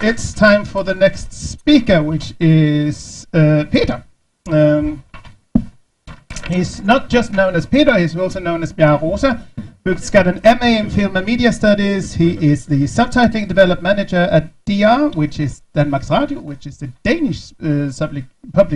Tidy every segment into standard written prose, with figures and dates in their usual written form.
it's time for the next speaker, which is Peter. He's not just known as Peter, he's also known as Bjarne Rosa, who's got an MA in Film and Media Studies. He is the subtitling development manager at DR, which is Danmarks Radio, which is the Danish public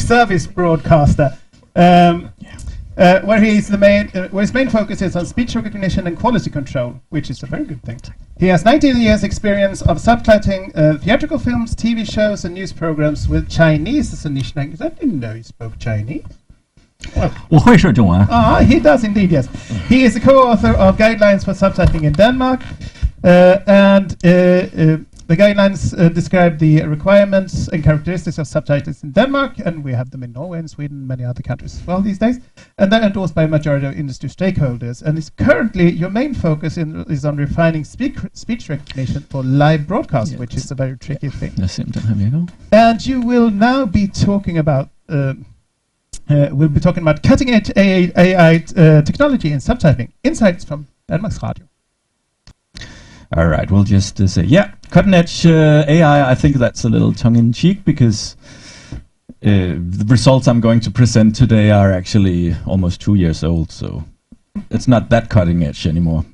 service broadcaster. Where his main focus is on speech recognition and quality control, which is a very good thing. He has 19 years experience of subtitling theatrical films, TV shows and news programs with Chinese as a niche language. I didn't know he spoke Chinese. Well, he does indeed, yes. He is the co-author of Guidelines for Subtitling in Denmark, the guidelines describe the requirements and characteristics of subtitles in Denmark, and we have them in Norway and Sweden and many other countries as well these days. And they're endorsed by a majority of industry stakeholders. And it's currently, your main focus is on refining speech recognition for live broadcast, which is a very tricky thing. And you will now be talking about cutting-edge AI technology in subtitling. Insights from Danmarks Radio. All right, we'll just say, cutting edge AI, I think that's a little tongue-in-cheek because the results I'm going to present today are actually almost 2 years old, so it's not that cutting edge anymore.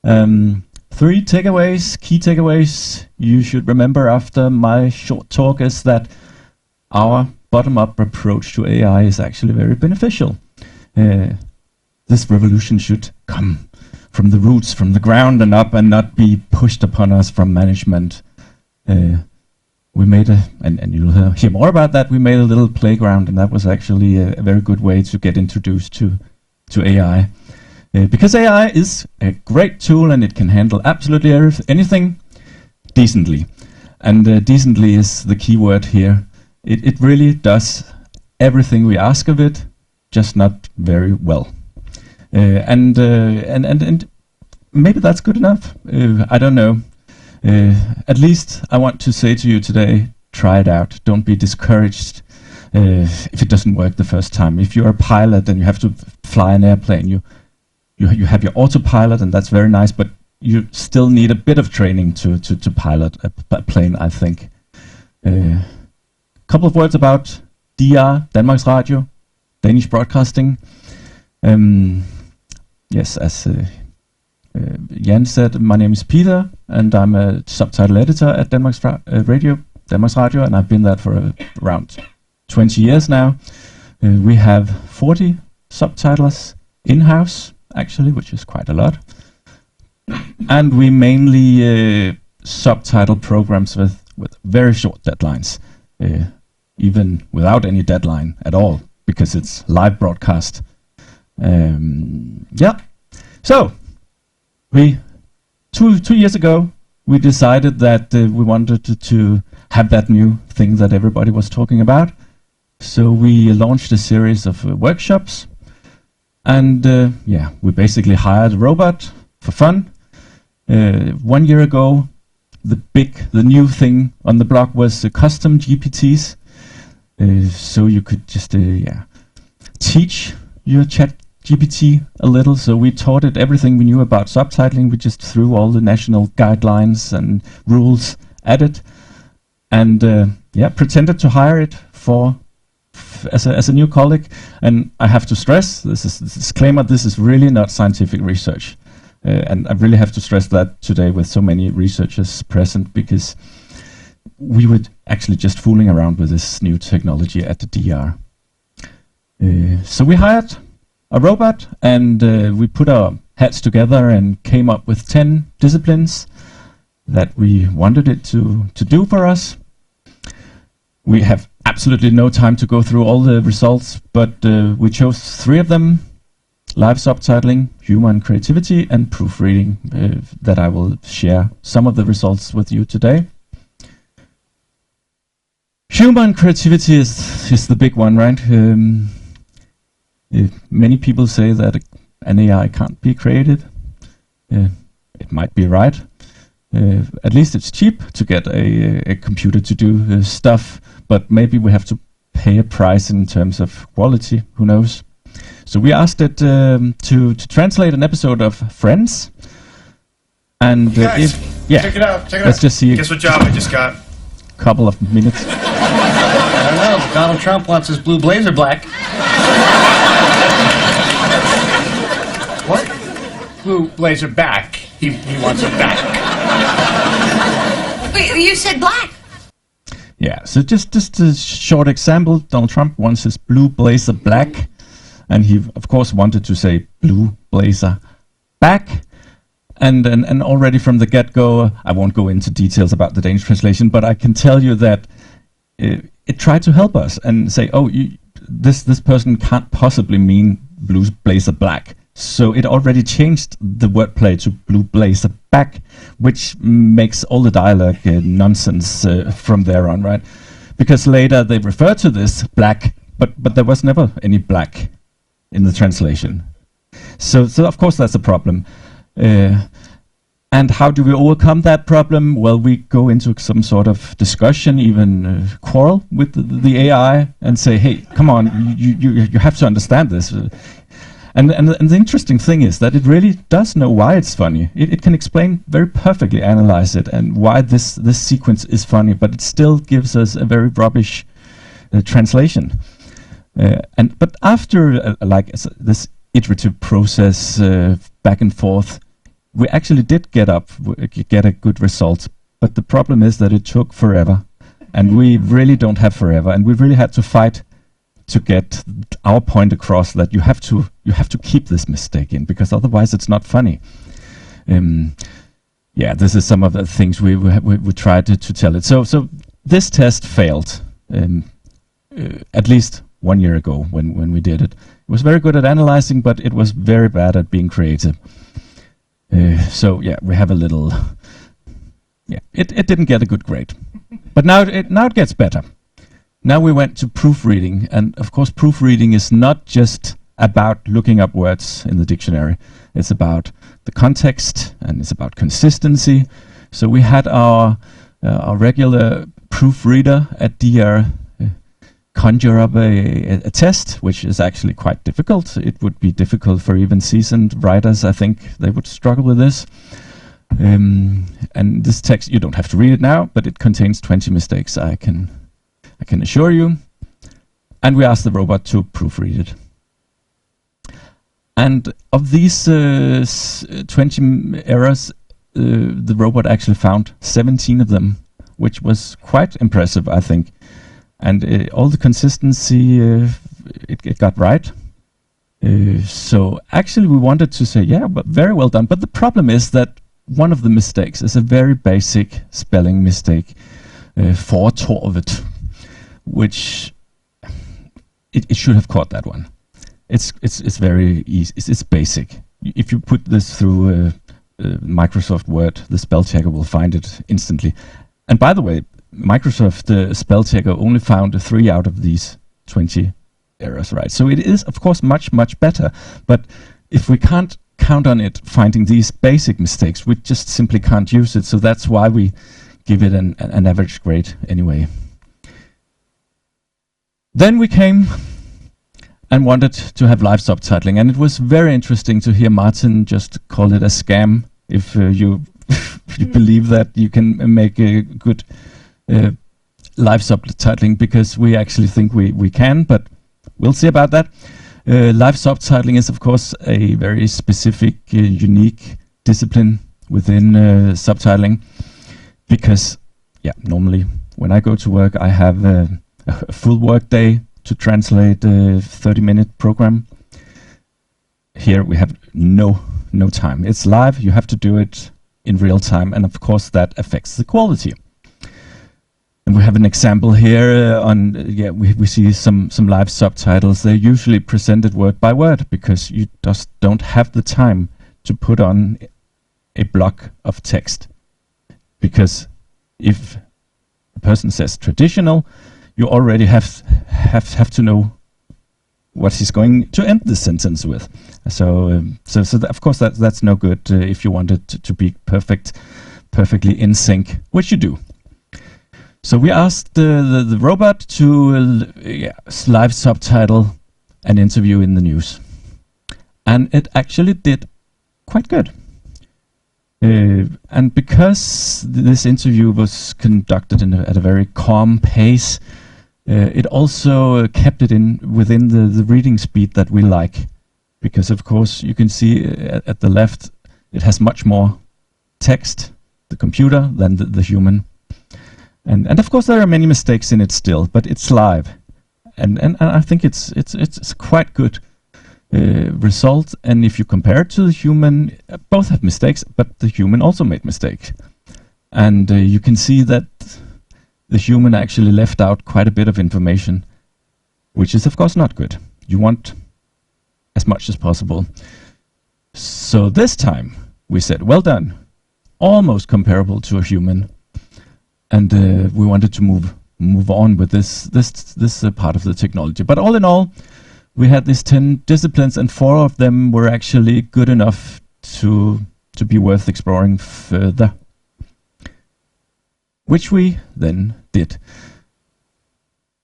3 takeaways, key takeaways you should remember after my short talk is that our bottom-up approach to AI is actually very beneficial. This revolution should come from the roots, from the ground and up, and not be pushed upon us from management. We made and you'll hear more about that, we made a little playground, and that was actually a very good way to get introduced to AI. Because AI is a great tool and it can handle absolutely anything decently. And decently is the key word here. It really does everything we ask of it, just not very well. And maybe that's good enough. I don't know. At least I want to say to you today, try it out. Don't be discouraged if it doesn't work the first time. If you're a pilot and you have to fly an airplane, you have your autopilot, and that's very nice, but you still need a bit of training to pilot a plane, I think. Couple of words about DR, Danmarks Radio, Danish broadcasting. Yes, as Jan said, my name is Peter, and I'm a subtitle editor at Danmarks Radio, and I've been that for around 20 years now. We have 40 subtitlers in-house, actually, which is quite a lot. And we mainly subtitle programs with very short deadlines, even without any deadline at all, because it's live broadcast. So we two years ago we decided that we wanted to have that new thing that everybody was talking about. So we launched a series of workshops, and we basically hired a robot for fun. 1 year ago, the new thing on the block was custom GPTs. So you could just teach your chat GPT a little. So we taught it everything we knew about subtitling. We just threw all the national guidelines and rules at it, and pretended to hire it as a new colleague. And I have to stress, this is a disclaimer, this is really not scientific research, and I really have to stress that today with so many researchers present, because we were actually just fooling around with this new technology at the DR. So we hired a robot, and we put our heads together and came up with 10 disciplines that we wanted it to do for us. We have absolutely no time to go through all the results, but we chose 3 of them: live subtitling, humor and creativity, and proofreading, that I will share some of the results with you today. Humor and creativity is the big one, right? Many people say that an AI can't be creative. It might be right. At least it's cheap to get a computer to do stuff, but maybe we have to pay a price in terms of quality, who knows. So we asked it to translate an episode of Friends, And Guys, check it out. Let's just see Guess what job I just got? a couple of minutes. I don't know. Donald Trump wants his blue blazer black. What? Blue blazer back. He wants it back. Wait, you said black. Yeah, so just a short example. Donald Trump wants his blue blazer black, and he, of course, wanted to say blue blazer back. And already from the get-go, I won't go into details about the Danish translation, but I can tell you that it tried to help us and say, oh, this person can't possibly mean blue blazer black. So it already changed the wordplay to blue blazer back, which makes all the dialogue nonsense from there on, right? Because later they refer to this black, but there was never any black in the translation. So of course that's a problem. And how do we overcome that problem? Well, we go into some sort of discussion, even quarrel with the AI, and say, "Hey, come on, you have to understand this." And the interesting thing is that it really does know why it's funny. It can explain very perfectly, analyze it, and why this sequence is funny. But it still gives us a very rubbish translation. But after this iterative process, back and forth, we actually did get a good result. But the problem is that it took forever, and we really don't have forever, and we really had to fight to get our point across that you have to keep this mistake in, because otherwise it's not funny. This is some of the things we tried to tell it. So this test failed at least 1 year ago when we did it. It was very good at analyzing, but it was very bad at being creative. We have a little. It didn't get a good grade, but now it gets better. Now we went to proofreading, and of course proofreading is not just about looking up words in the dictionary. It's about the context, and it's about consistency. So we had our regular proofreader at DR conjure up a test, which is actually quite difficult. It would be difficult for even seasoned writers. I think they would struggle with this. And this text, you don't have to read it now, but it contains 20 mistakes, I can assure you. And we asked the robot to proofread it. And of these 20 errors, the robot actually found 17 of them, which was quite impressive, I think. And all the consistency, it got right. So actually we wanted to say, yeah, but very well done. But the problem is that one of the mistakes is a very basic spelling mistake, fortorvet, which it should have caught that one. It's very easy. It's basic. If you put this through Microsoft Word, the spell checker will find it instantly. And by the way, Microsoft spell checker only found 3 out of these 20 errors, right? So it is, of course, much, much better. But if we can't count on it finding these basic mistakes, we just simply can't use it. So that's why we give it an average grade anyway. Then we came and wanted to have live subtitling, and it was very interesting to hear Martin just call it a scam. If you believe that you can make a good live subtitling, because we actually think we can, but we'll see about that. Live subtitling is, of course, a very specific, unique discipline within subtitling, because, normally when I go to work, I have a full work day to translate a 30-minute program. Here we have no time. It's live. You have to do it in real time, and of course that affects the quality. And we have an example here we see some live subtitles. They're usually presented word by word, because you just don't have the time to put on a block of text. Because if a person says traditional, you already have to know what he's going to end the sentence with. So of course that's no good if you want it to be perfectly in sync, which you do. So we asked the robot to live subtitle an interview in the news, and it actually did quite good. And because this interview was conducted at a very calm pace, it also kept it within the reading speed that we like. Because of course you can see at the left, it has much more text, the computer, than the human. And of course there are many mistakes in it still, but it's live. And I think it's quite good result. And if you compare it to the human, both have mistakes, but the human also made mistakes. And you can see that the human actually left out quite a bit of information, which is of course not good. You want as much as possible. So this time we said, well done, almost comparable to a human. And we wanted to move on with this part of the technology. But all in all, we had these 10 disciplines, and 4 of them were actually good enough to be worth exploring further, which we then did.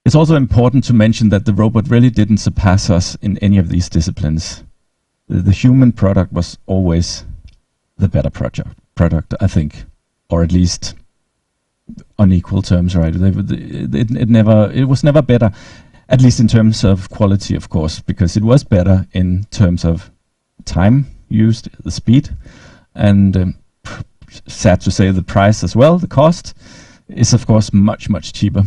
It's also important to mention that the robot really didn't surpass us in any of these disciplines. The human product was always the better product, I think, or at least on equal terms, right? It was never better, at least in terms of quality, of course, because it was better in terms of time used, the speed, and sad to say the price as well, the cost is of course much cheaper.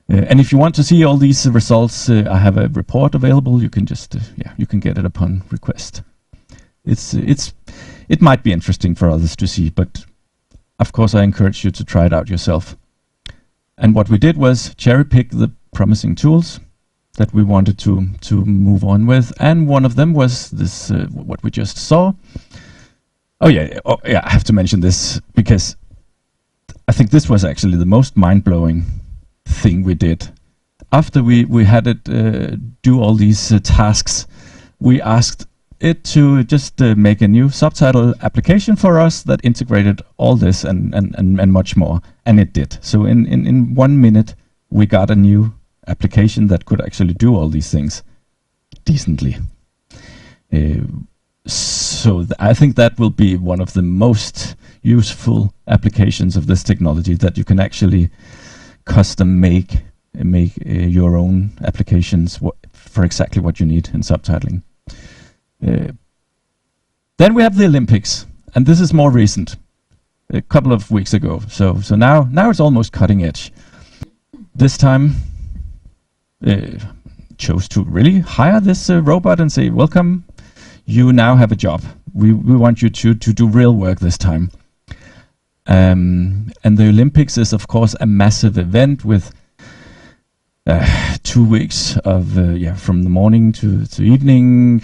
And if you want to see all these results, I have a report available. You can just you can get it upon request. It might be interesting for others to see, but of course I encourage you to try it out yourself. And what we did was cherry pick the promising tools that we wanted to move on with, and one of them was this what we just saw. Oh yeah, I have to mention this because I think this was actually the most mind-blowing thing we did. After we had it do all these tasks, we asked it to just make a new subtitle application for us that integrated all this and much more, and it did. So in 1 minute we got a new application that could actually do all these things decently. So I think that will be one of the most useful applications of this technology, that you can actually custom make your own applications for exactly what you need in subtitling. Then we have the Olympics, and this is more recent, a couple of weeks ago. So now it's almost cutting edge. This time chose to really hire this robot and say, welcome, you now have a job. We want you to do real work this time. And the Olympics is of course a massive event with 2 weeks of from the morning to evening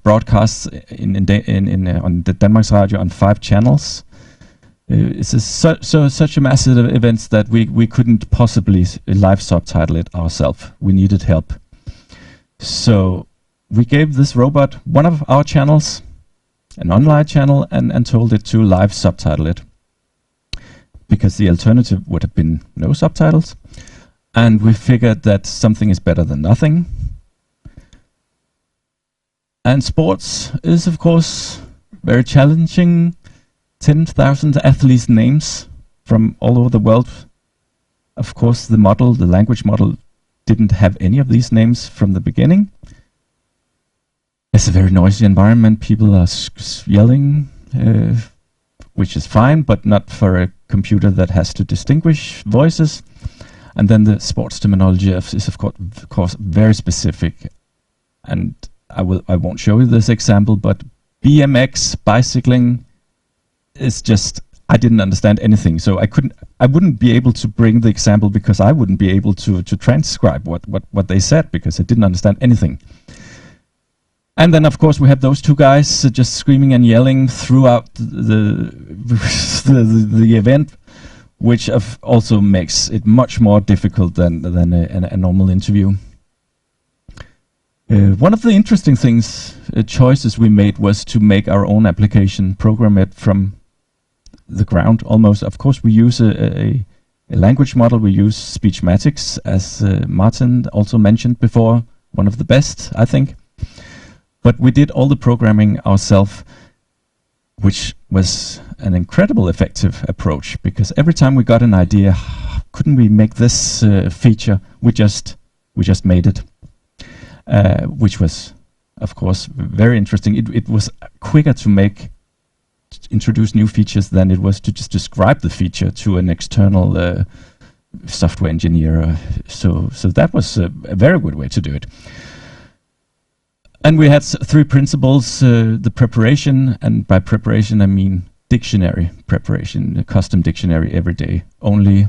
broadcasts on the Danmarks Radio on 5 channels. It's such a massive event that we couldn't possibly live subtitle it ourselves. We needed help. So we gave this robot one of our channels, an online channel, and told it to live subtitle it, because the alternative would have been no subtitles. And we figured that something is better than nothing. And sports is of course very challenging. 10,000 athletes' names from all over the world. Of course the language model didn't have any of these names from the beginning. It's a very noisy environment. People are yelling, which is fine, but not for a computer that has to distinguish voices. And then the sports terminology is of course very specific. And I won't show you this example, but BMX, bicycling, is just, I didn't understand anything. So I wouldn't be able to bring the example because I wouldn't be able to transcribe what they said, because I didn't understand anything. And then of course we have those 2 guys just screaming and yelling throughout the event, which also makes it much more difficult than a normal interview. One of the interesting choices we made was to make our own application, program it from the ground almost. Of course we use a language model, we use Speechmatics, as Martin also mentioned before, one of the best, I think. But we did all the programming ourselves. which was an incredible effective approach, because every time we got an idea, couldn't we make this feature? We just made it, which was, of course, very interesting. It was quicker to introduce new features than it was to just describe the feature to an external software engineer. So that was a very good way to do it. And we had three principles: the preparation, and by preparation I mean dictionary preparation, a custom dictionary every day. Only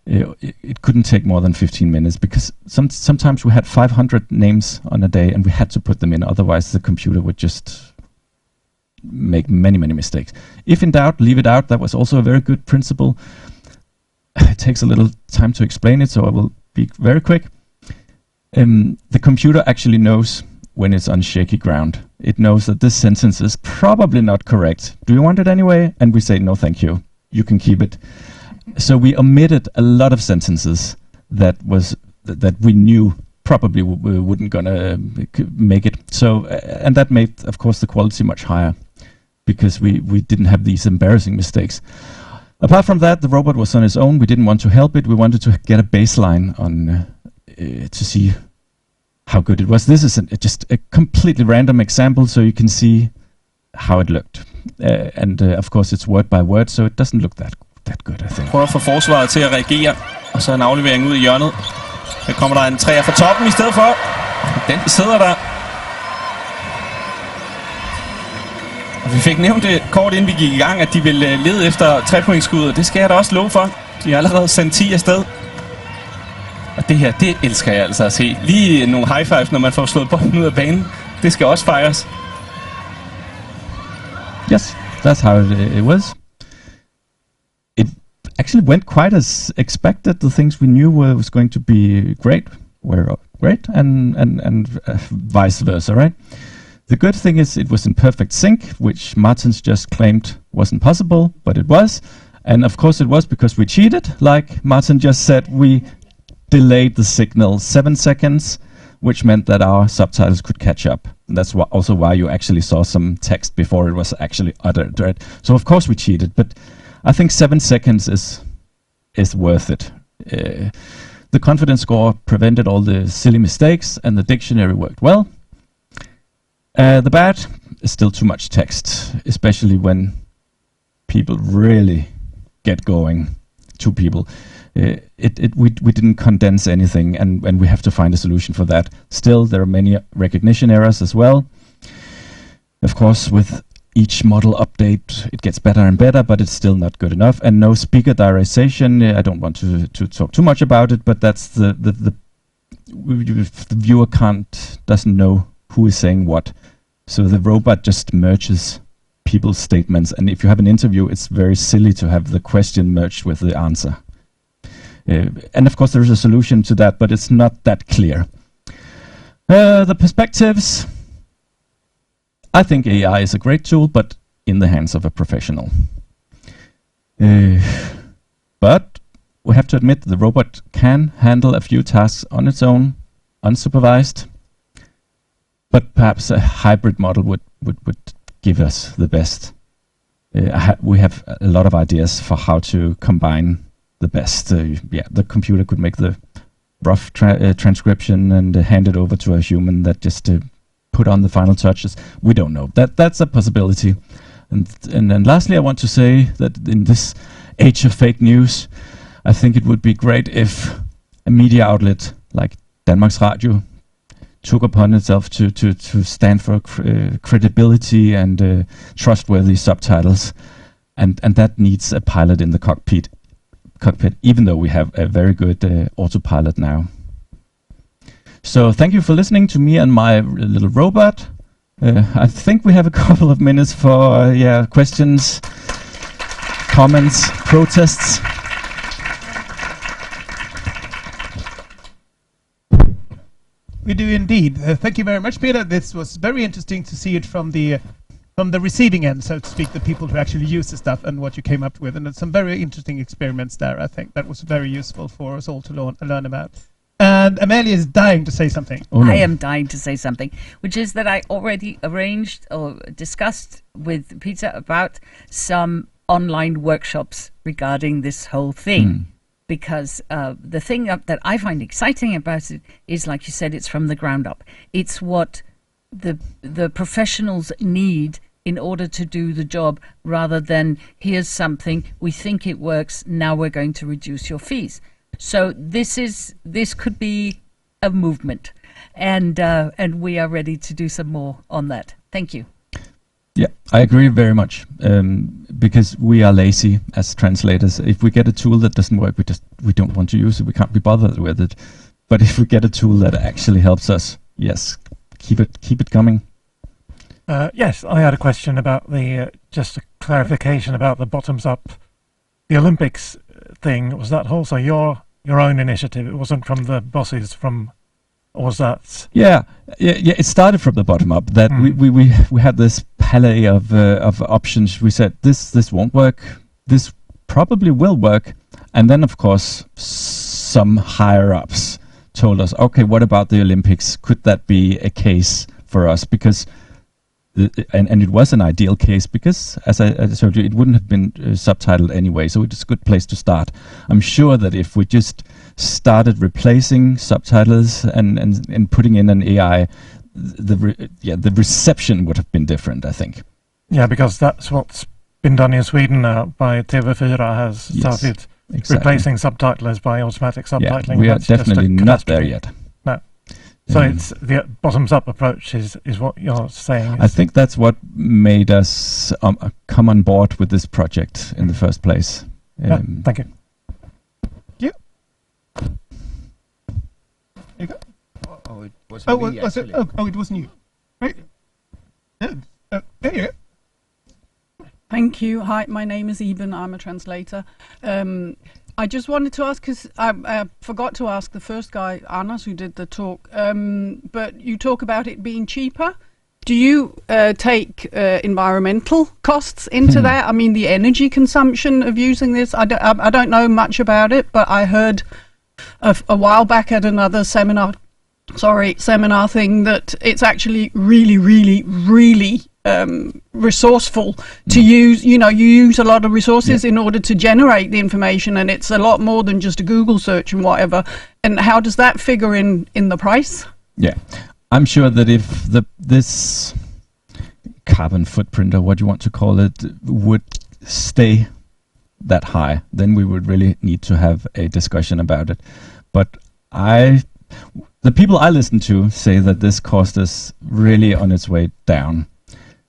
it couldn't take more than 15 minutes, because sometimes we had 500 names on a day and we had to put them in, otherwise the computer would just make many mistakes. If in doubt, leave it out. That was also a very good principle. It takes a little time to explain it, so I will be very quick. The computer actually knows when it's on shaky ground. It knows that this sentence is probably not correct. Do you want it anyway? And we say, no, thank you. You can keep it. So we omitted a lot of sentences that we knew probably wouldn't gonna make it. So and that made, of course, the quality much higher, because we didn't have these embarrassing mistakes. Apart from that, the robot was on its own. We didn't want to help it. We wanted to get a baseline on to see how good it was. This is just a completely random example, so you can see how it looked. And of course, it's word by word, so it doesn't look that good, I think. Prøver at få forsvaret til at reagere, og så en aflevering ud i hjørnet. Der kommer der en træer fra toppen i stedet for. Den sidder der. Og vi fik nævnt det kort inden vi gik i gang, at de ville lede efter 3-pointsskud, og det skal jeg da også love for. De har allerede sendt 10 afsted. Og det her, det elsker jeg altså at se. Lige nogle high fives, når man får slået bolden ud af banen. Det skal også fejres. Yes, that's how it was. It actually went quite as expected. The things we knew was going to be great were great, and vice versa, right? The good thing is it was in perfect sync, which Martins just claimed wasn't possible, but it was. And of course it was because we cheated. Like Martin just said, we delayed the signal 7 seconds, which meant that our subtitles could catch up. And that's also why you actually saw some text before it was actually uttered, right? So of course we cheated, but I think 7 seconds is worth it. The confidence score prevented all the silly mistakes, and the dictionary worked well. The bad is still too much text, especially when people really get going. Two people. We didn't condense anything, and we have to find a solution for that. Still, there are many recognition errors as well. Of course, with each model update, it gets better and better, but it's still not good enough. And no speaker diarization. I don't want to talk too much about it, but that's the viewer doesn't know who is saying what. So the robot just merges people's statements, and if you have an interview, it's very silly to have the question merged with the answer. And of course, there's a solution to that, but it's not that clear. The perspectives. I think AI is a great tool, but in the hands of a professional. But we have to admit the robot can handle a few tasks on its own, unsupervised. But perhaps a hybrid model would give us the best. We have a lot of ideas for how to combine the best. The computer could make the rough transcription and hand it over to a human that just put on the final touches. We don't know. That's a possibility. And then lastly, I want to say that in this age of fake news, I think it would be great if a media outlet like Danmarks Radio took upon itself to stand for credibility and trustworthy subtitles, and that needs a pilot in the cockpit, even though we have a very good autopilot now. So thank you for listening to me and my little robot. I think we have a couple of minutes for questions, comments, protests. We do indeed. Thank you very much, Peter. This was very interesting to see it from the receiving end, so to speak, the people who actually use the stuff and what you came up with. And there's some very interesting experiments there. I think that was very useful for us all to learn about. And Amalia is dying to say something. Oh, no. I am dying to say something, which is that I already arranged or discussed with Peter about some online workshops regarding this whole thing. Because the thing that I find exciting about it is, like you said, it's from the ground up. It's what the professionals need in order to do the job, rather than here's something, we think it works, now we're going to reduce your fees. So this could be a movement, and we are ready to do some more on that. Thank you. Yeah, I agree very much. Because we are lazy as translators. If we get a tool that doesn't work, we don't want to use it. We can't be bothered with it. But if we get a tool that actually helps us, yes, keep it coming. Yes, I had a question about just a clarification about the bottoms up, the Olympics thing. Was that also your own initiative? It wasn't from the bosses or was that? Yeah. It started from the bottom up. That we had this palette of options. We said this won't work. This probably will work, and then of course some higher ups told us, okay, what about the Olympics? Could that be a case for us? Because and it was an ideal case because, as I told you, it wouldn't have been subtitled anyway, so it's a good place to start. I'm sure that if we just started replacing subtitles and putting in an AI, the reception would have been different, I think. Yeah, because that's what's been done in Sweden now by TV4 has started replacing subtitlers by automatic subtitling. Yeah, we are That's just a definitely not there catastrophe. yet. No. So it's the bottoms-up approach is what you're saying. I think that's what made us come on board with this project in the first place. Thank you. There you go. Oh, it was Oh, me, was it? actually. Oh, it wasn't you. Right. Yeah. There you go. Thank you. Hi, my name is Eben. I'm a translator. I just wanted to ask, because I forgot to ask the first guy, Anders, who did the talk, but you talk about it being cheaper. Do you take environmental costs into that? I mean, the energy consumption of using this? I don't know much about it, but I heard a while back at another seminar thing that it's actually really, really, really resourceful to use. You use a lot of resources in order to generate the information, and it's a lot more than just a Google search and whatever. And how does that figure in the price? Yeah, I'm sure that if this carbon footprint, or what you want to call it, would stay that high, then we would really need to have a discussion about it. But the people I listen to say that this cost is really on its way down.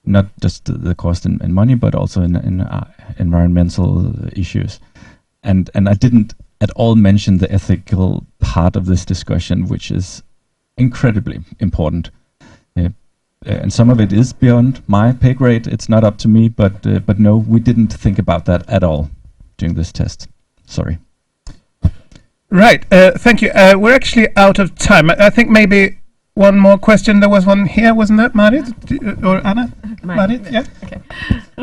Not just the cost in money, but also in environmental issues. And I didn't at all mention the ethical part of this discussion, which is incredibly important. And some of it is beyond my pay grade. It's not up to me, but no, we didn't think about that at all during this test. Sorry. Right. Thank you. We're actually out of time. I think maybe one more question. There was one here, wasn't that, Marit? Or Anna? Marit, yeah. Okay.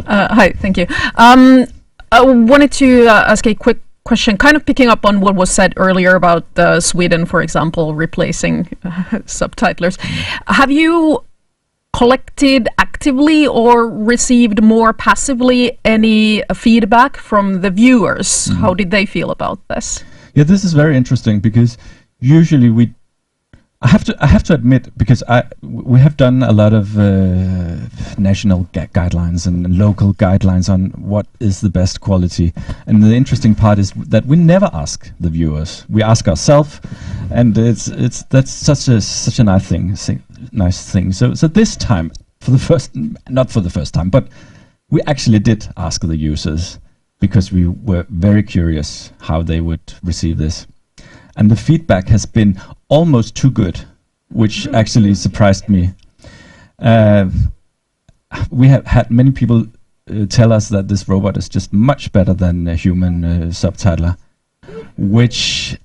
Hi, thank you. I wanted to ask a quick question, kind of picking up on what was said earlier about Sweden, for example, replacing subtitlers. Have you collected actively or received more passively any feedback from the viewers? How did they feel about this? Yeah, this is very interesting because usually I have to admit, because we have done a lot of national guidelines and local guidelines on what is the best quality, and the interesting part is that we never ask the viewers. We ask ourselves, and that's such a nice thing. So this time, not for the first time, but we actually did ask the users because we were very curious how they would receive this. And the feedback has been almost too good, which actually surprised me. We have had many people tell us that this robot is just much better than a human subtitler, which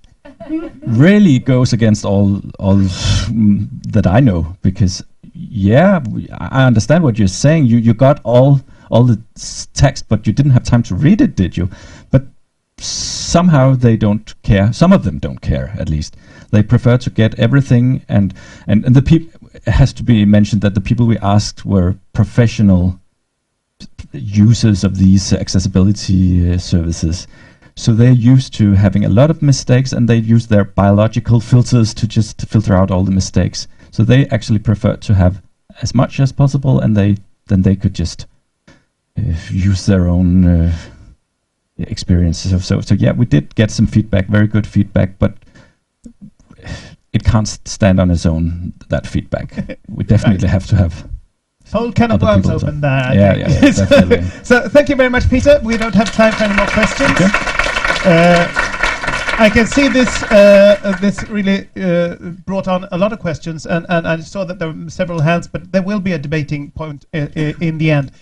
really goes against all that I know. Because I understand what you're saying. You got all the text, but you didn't have time to read it, did you? But somehow they don't care. Some of them don't care, at least. They prefer to get everything, and the people. It has to be mentioned that the people we asked were professional users of these accessibility services. So they're used to having a lot of mistakes, and they use their biological filters to just filter out all the mistakes. So they actually prefer to have as much as possible, and then they could just use their own experiences. So yeah, we did get some feedback, very good feedback, but it can't stand on its own, that feedback. We definitely have to have whole can of other worms people open there. I Yeah, think. yeah, definitely. So thank you very much, Peter. We don't have time for any more questions. Okay. I can see this really brought on a lot of questions, and I saw that there were several hands, but there will be a debating point in the end.